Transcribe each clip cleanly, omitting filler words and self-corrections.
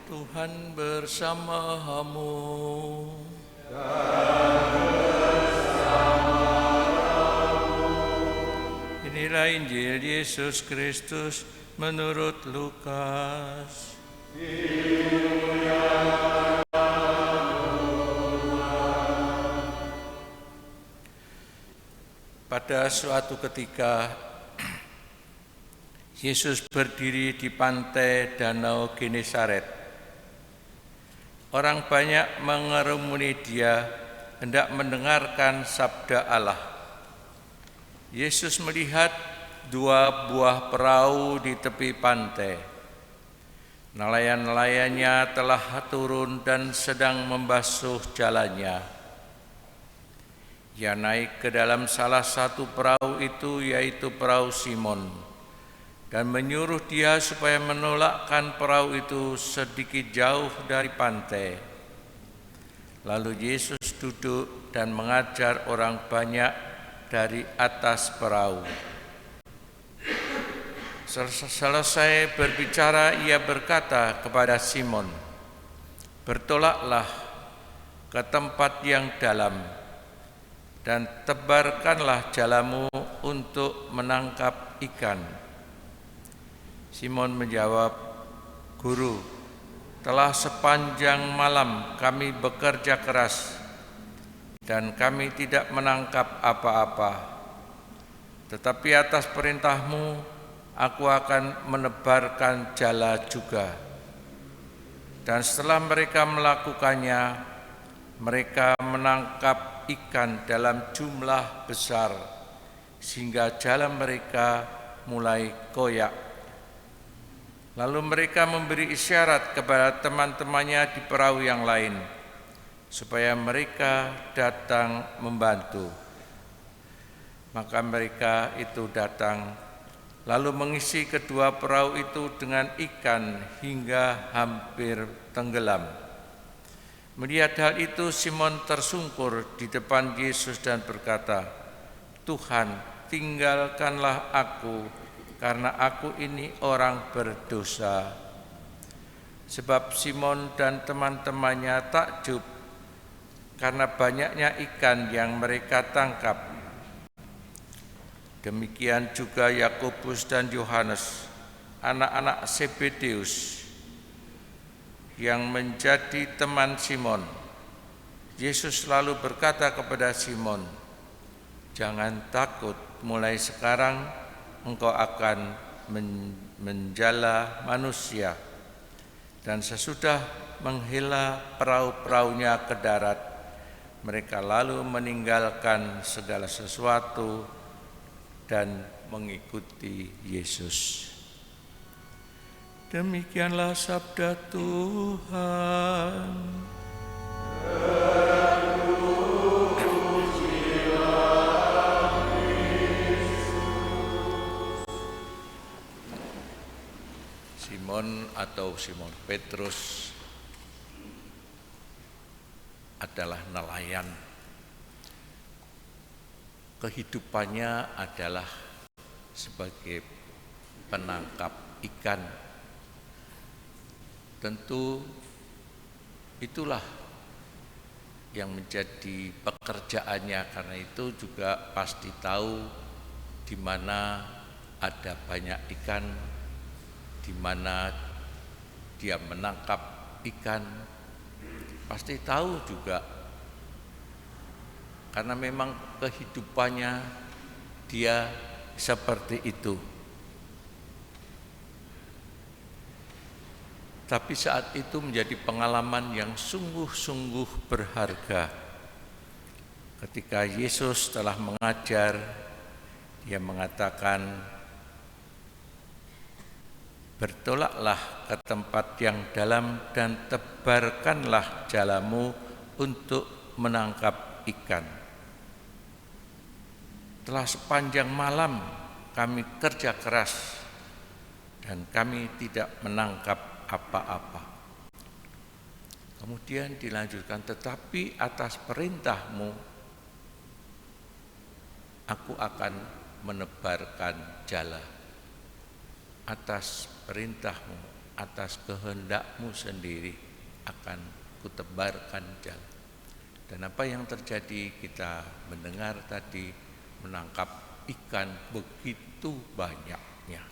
Tuhan bersamamu. Inilah Injil Yesus Kristus menurut Lukas. Pada suatu ketika, Yesus berdiri di pantai Danau Genesaret. Orang banyak mengerumuni Dia, hendak mendengarkan sabda Allah. Yesus melihat dua buah perahu di tepi pantai. Nelayan-nelayannya telah turun dan sedang membasuh jalannya. Ia naik ke dalam salah satu perahu itu, yaitu perahu Simon, dan menyuruh dia supaya menolakkan perahu itu sedikit jauh dari pantai. Lalu Yesus duduk dan mengajar orang banyak dari atas perahu. Selesai berbicara, ia berkata kepada Simon, "Bertolaklah ke tempat yang dalam dan tebarkanlah jalamu untuk menangkap ikan." Simon menjawab, "Guru, telah sepanjang malam kami bekerja keras dan kami tidak menangkap apa-apa. Tetapi atas perintahmu, aku akan menebarkan jala juga." Dan setelah mereka melakukannya, mereka menangkap ikan dalam jumlah besar, sehingga jala mereka mulai koyak. Lalu mereka memberi isyarat kepada teman-temannya di perahu yang lain, supaya mereka datang membantu. Maka mereka itu datang, lalu mengisi kedua perahu itu dengan ikan hingga hampir tenggelam. Melihat hal itu, Simon tersungkur di depan Yesus dan berkata, "Tuhan, tinggalkanlah aku, karena aku ini orang berdosa." Sebab Simon dan teman-temannya takjub karena banyaknya ikan yang mereka tangkap. Demikian juga Yakobus dan Yohanes, anak-anak Zebedeus, yang menjadi teman Simon. Yesus lalu berkata kepada Simon, "Jangan takut, mulai sekarang engkau akan menjala manusia." Dan sesudah menghela perahu-perahunya ke darat, mereka lalu meninggalkan segala sesuatu dan mengikuti Yesus. Demikianlah sabda Tuhan. Simon atau Simon Petrus adalah nelayan. Kehidupannya adalah sebagai penangkap ikan. Tentu itulah yang menjadi pekerjaannya, karena itu juga pasti tahu di mana ada banyak ikan, di mana dia menangkap ikan, pasti tahu juga, karena memang kehidupannya dia seperti itu. Tapi saat itu menjadi pengalaman yang sungguh-sungguh berharga. Ketika Yesus telah mengajar, Dia mengatakan, "Bertolaklah ke tempat yang dalam dan tebarkanlah jalamu untuk menangkap ikan. Telah sepanjang malam kami kerja keras dan kami tidak menangkap apa-apa." Kemudian dilanjutkan, "Tetapi atas perintahmu, aku akan menebarkan jala." Atas perintahmu. atas kehendak-Mu sendiri akan kutebarkan jalan. Dan apa yang terjadi, kita mendengar tadi, menangkap ikan begitu banyaknya.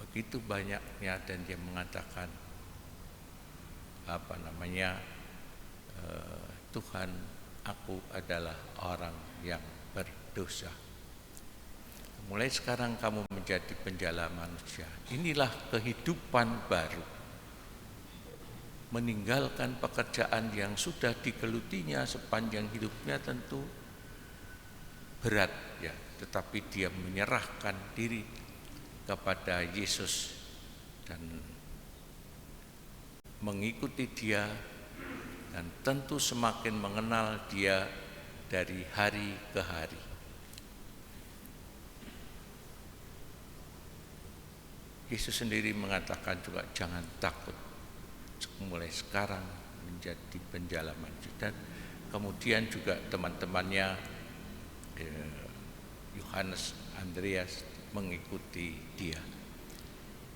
Begitu banyaknya, dan dia mengatakan Tuhan, aku adalah orang yang berdosa. Mulai sekarang kamu menjadi penjala manusia. Inilah kehidupan baru. Meninggalkan pekerjaan yang sudah digelutinya sepanjang hidupnya tentu berat ya, tetapi dia menyerahkan diri kepada Yesus dan mengikuti Dia, dan tentu semakin mengenal Dia dari hari ke hari. Yesus sendiri mengatakan juga, jangan takut, mulai sekarang menjadi penjala manusia. Dan kemudian juga teman-temannya Yohanes, Andreas mengikuti Dia.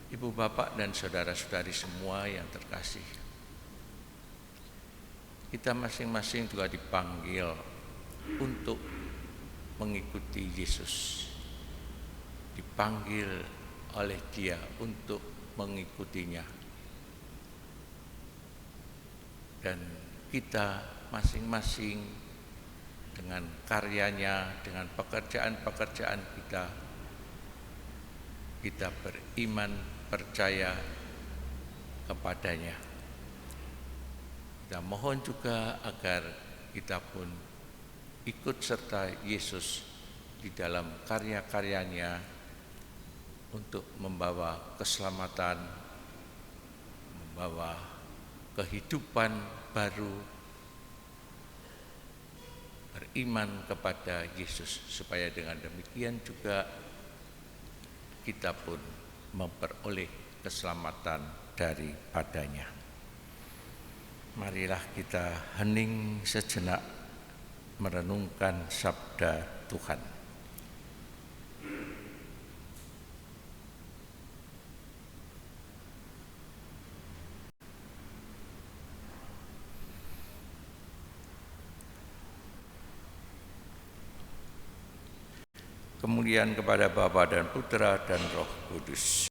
Ibu bapak dan saudara-saudari semua yang terkasih, kita masing-masing juga dipanggil untuk mengikuti Yesus, dipanggil oleh Dia untuk mengikutinya. Dan kita masing-masing dengan karyanya, dengan pekerjaan-pekerjaan kita beriman, percaya kepadanya. Kita mohon juga agar kita pun ikut serta Yesus di dalam karya-karyanya untuk membawa keselamatan, membawa kehidupan baru, beriman kepada Yesus, supaya dengan demikian juga kita pun memperoleh keselamatan daripadanya. Marilah kita hening sejenak merenungkan sabda Tuhan. Kemuliaan kepada Bapa dan Putra dan Roh Kudus.